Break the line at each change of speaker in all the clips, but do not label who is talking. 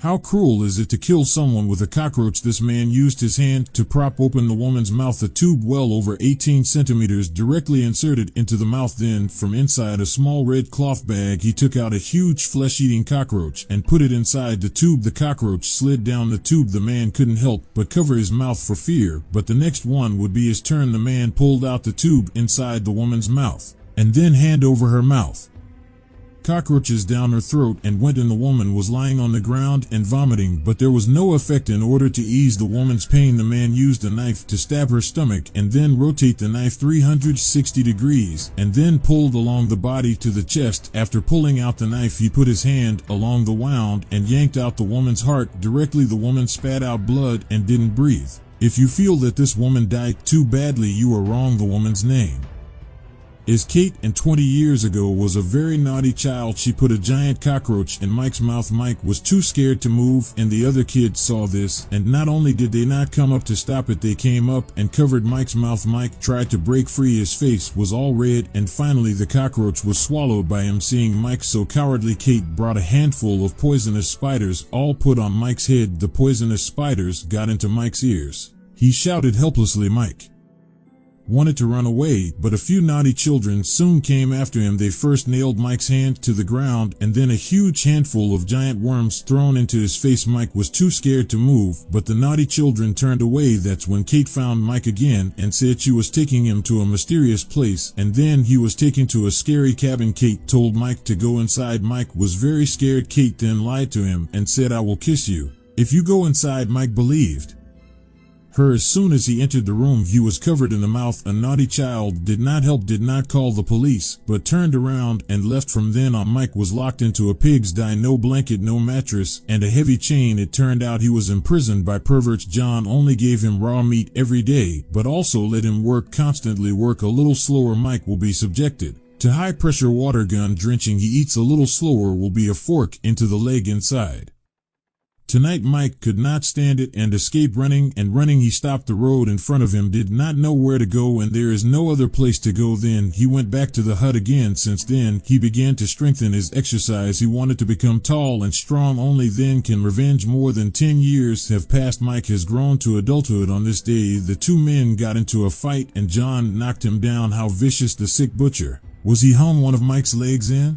How cruel is it to kill someone with a cockroach? This man used his hand to prop open the woman's mouth, a tube well over 18 centimeters directly inserted into the mouth. Then, from inside a small red cloth bag, he took out a huge flesh-eating cockroach and put it inside the tube. The cockroach slid down the tube. The man couldn't help but cover his mouth for fear, but the next one would be his turn. The man pulled out the tube inside the woman's mouth and then hand over her mouth. Cockroaches down her throat and went, and the woman was lying on the ground and vomiting, but there was no effect. In order to ease the woman's pain, the man used a knife to stab her stomach and then rotate the knife 360 degrees and then pulled along the body to the chest. After pulling out the knife, he put his hand along the wound and yanked out the woman's heart directly. The woman spat out blood and didn't breathe. If you feel that this woman died too badly, you are wrong. The woman's name is Kate, and 20 years ago was a very naughty child. She put a giant cockroach in Mike's mouth. Mike was too scared to move, and the other kids saw this, and not only did they not come up to stop it, they came up and covered Mike's mouth. Mike tried to break free. His face was all red, and finally the cockroach was swallowed by him. Seeing Mike so cowardly, Kate brought a handful of poisonous spiders, all put on Mike's head. The poisonous spiders got into Mike's ears. He shouted helplessly. Mike wanted to run away, but a few naughty children soon came after him. They first nailed Mike's hand to the ground and then a huge handful of giant worms thrown into his face. Mike was too scared to move, but the naughty children turned away. That's when Kate found Mike again and said she was taking him to a mysterious place, and then he was taken to a scary cabin. Kate told Mike to go inside. Mike was very scared. Kate then lied to him and said, "I will kiss you if you go inside." Mike believed her. As soon as he entered the room, he was covered in the mouth. A naughty child did not help, did not call the police, but turned around and left. From then on, Mike was locked into a pigsty. No blanket, no mattress, and a heavy chain. It turned out he was imprisoned by perverts. John only gave him raw meat every day, but also let him constantly work a little slower. Mike will be subjected to high-pressure water gun drenching. He eats a little slower, will be a fork into the leg inside. Tonight Mike could not stand it and escaped running and running. He stopped the road in front of him, did not know where to go, and there is no other place to go. Then he went back to the hut again. Since then he began to strengthen his exercise. He wanted to become tall and strong. Only then can revenge. More than 10 years have passed. Mike has grown to adulthood. On this day the two men got into a fight and John knocked him down. How vicious! The sick butcher. Was he hung one of Mike's legs in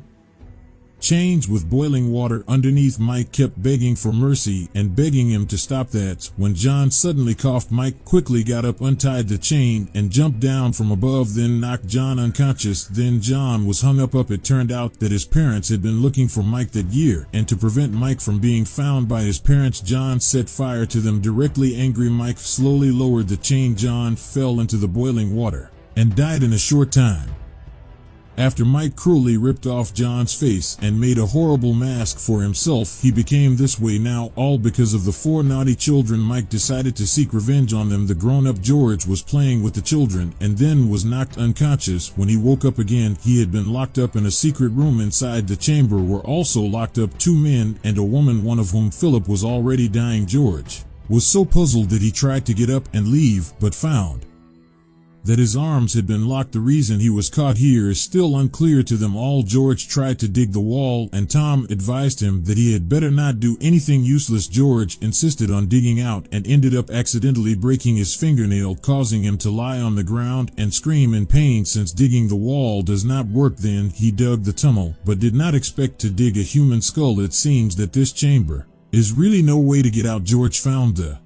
chains with boiling water underneath? Mike kept begging for mercy and begging him to stop. That's when John suddenly coughed. Mike quickly got up, untied the chain, and jumped down from above, then knocked John unconscious. Then John was hung up. It turned out that his parents had been looking for Mike that year, and to prevent Mike from being found by his parents, John set fire to them. Directly angry, Mike slowly lowered the chain. John fell into the boiling water and died in a short time. After Mike cruelly ripped off John's face and made a horrible mask for himself, he became this way now, all because of the 4 naughty children. Mike decided to seek revenge on them. The grown-up George was playing with the children and then was knocked unconscious. When he woke up again, he had been locked up in a secret room. Inside the chamber were also locked up 2 men and a woman, one of whom, Philip, was already dying. George was so puzzled that he tried to get up and leave, but found that his arms had been locked. The reason he was caught here is still unclear to them all. George tried to dig the wall, and Tom advised him that he had better not do anything useless. George insisted on digging out and ended up accidentally breaking his fingernail, causing him to lie on the ground and scream in pain. Since digging the wall does not work, then he dug the tunnel, but did not expect to dig a human skull. It seems that this chamber is really no way to get out. George found the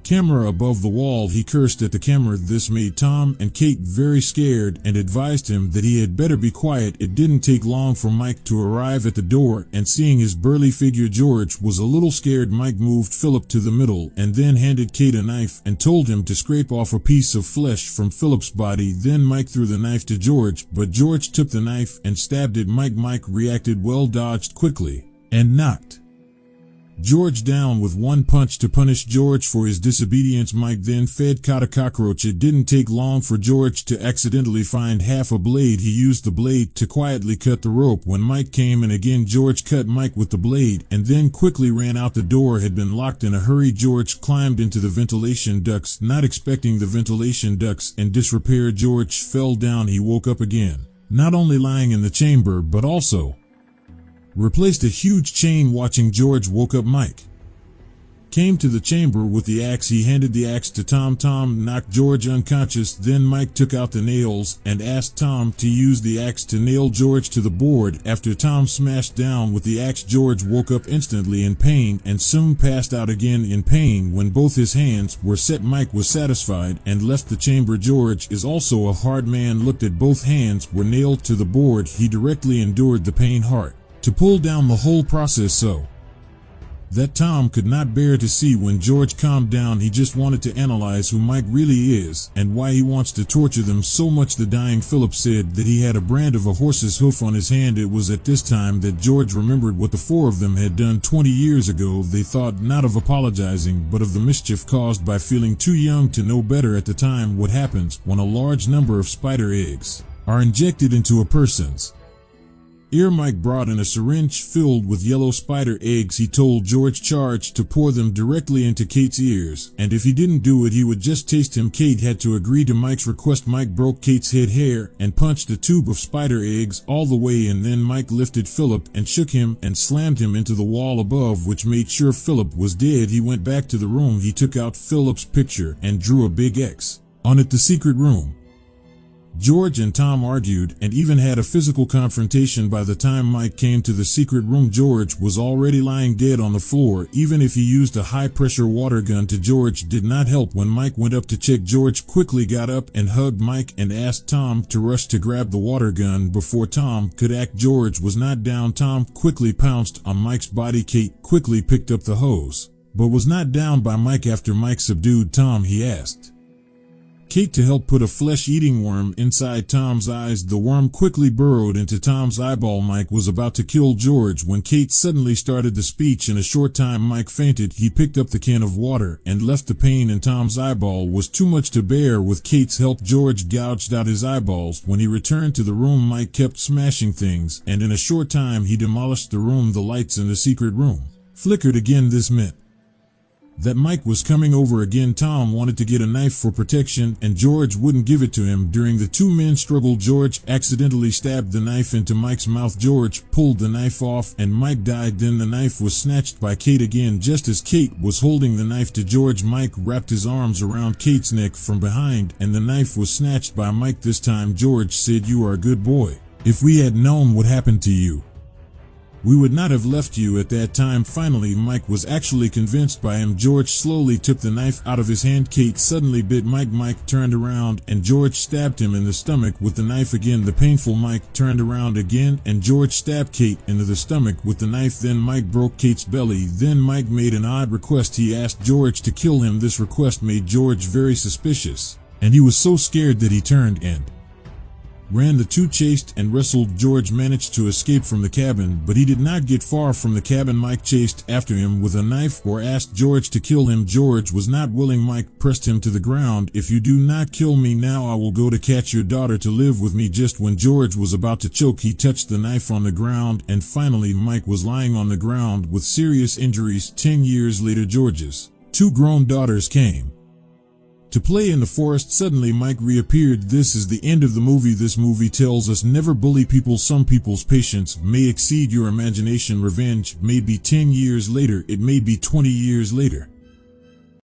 camera above the wall. He cursed at the camera. This made Tom and Kate very scared and advised him that he had better be quiet. It didn't take long for Mike to arrive at the door, and seeing his burly figure, George was a little scared. Mike moved Philip to the middle and then handed Kate a knife and told him to scrape off a piece of flesh from Philip's body. Then Mike threw the knife to George, but George took the knife and stabbed at Mike. Mike reacted well, dodged quickly, and knocked George down with one punch to punish George for his disobedience. Mike then caught a cockroach. It didn't take long for George to accidentally find half a blade. He used the blade to quietly cut the rope. When Mike came in again, George cut Mike with the blade and then quickly ran out. The door had been locked. In a hurry, George climbed into the ventilation ducts, not expecting the ventilation ducts in disrepair. George fell down. He woke up again, not only lying in the chamber, but also replaced a huge chain. Watching George woke up Mike. Came to the chamber with the axe. He handed the axe to Tom. Tom knocked George unconscious. Then Mike took out the nails and asked Tom to use the axe to nail George to the board. After Tom smashed down with the axe, George woke up instantly in pain and soon passed out again in pain. When both his hands were set, Mike was satisfied and left the chamber. George is also a hard man. Looked at both hands were nailed to the board. He directly endured the pain hard to pull down the whole process so that Tom could not bear to see. When George calmed down, he just wanted to analyze who Mike really is and why he wants to torture them so much. The dying Philip said that he had a brand of a horse's hoof on his hand. It was at this time that George remembered what the four of them had done 20 years ago. They thought not of apologizing, but of the mischief caused by feeling too young to know better at the time. What happens when a large number of spider eggs are injected into a person's ear? Mike brought in a syringe filled with yellow spider eggs. He told George Charge to pour them directly into Kate's ears, and if he didn't do it, he would just taste him. Kate had to agree to Mike's request. Mike broke Kate's head hair and punched a tube of spider eggs all the way in. Then Mike lifted Philip and shook him and slammed him into the wall above, which made sure Philip was dead. He went back to the room. He took out Philip's picture and drew a big X on it. The secret room. George and Tom argued and even had a physical confrontation. By the time Mike came to the secret room, George was already lying dead on the floor. Even if he used a high-pressure water gun to George did not help. When Mike went up to check, George quickly got up and hugged Mike and asked Tom to rush to grab the water gun. Before Tom could act, George was not down. Tom quickly pounced on Mike's body. Kate quickly picked up the hose, but was not down by Mike. After Mike subdued Tom, he asked Kate to help put a flesh-eating worm inside Tom's eyes. The worm quickly burrowed into Tom's eyeball. Mike was about to kill George when Kate suddenly started the speech. In a short time, Mike fainted. He picked up the can of water and left. The pain in Tom's eyeball was too much to bear. With Kate's help, George gouged out his eyeballs. When he returned to the room, Mike kept smashing things, and in a short time he demolished the room. The lights in the secret room flickered again. This meant that Mike was coming over again. Tom wanted to get a knife for protection, and George wouldn't give it to him. During the two men struggle, George accidentally stabbed the knife into Mike's mouth. George pulled the knife off, and Mike died. Then the knife was snatched by Kate again. Just as Kate was holding the knife to George, Mike wrapped his arms around Kate's neck from behind, and the knife was snatched by Mike. This time George said, "You are a good boy. If we had known what happened to you, we would not have left you at that time." Finally, Mike was actually convinced by him. George slowly took the knife out of his hand. Kate suddenly bit Mike. Mike turned around and George stabbed him in the stomach with the knife again. The painful Mike turned around again and George stabbed Kate into the stomach with the knife. Then Mike broke Kate's belly. Then Mike made an odd request. He asked George to kill him. This request made George very suspicious, and he was so scared that he turned and ran. The two chased and wrestled. George managed to escape from the cabin, but he did not get far from the cabin. Mike chased after him with a knife or asked George to kill him. George was not willing. Mike pressed him to the ground. "If you do not kill me now, I will go to catch your daughter to live with me." Just when George was about to choke, he touched the knife on the ground, and finally Mike was lying on the ground with serious injuries. 10 years later, George's two grown daughters came to play in the forest. Suddenly Mike reappeared. This is the end of the movie. This movie tells us never bully people. Some people's patience may exceed your imagination. Revenge may be 10 years later. It may be 20 years later.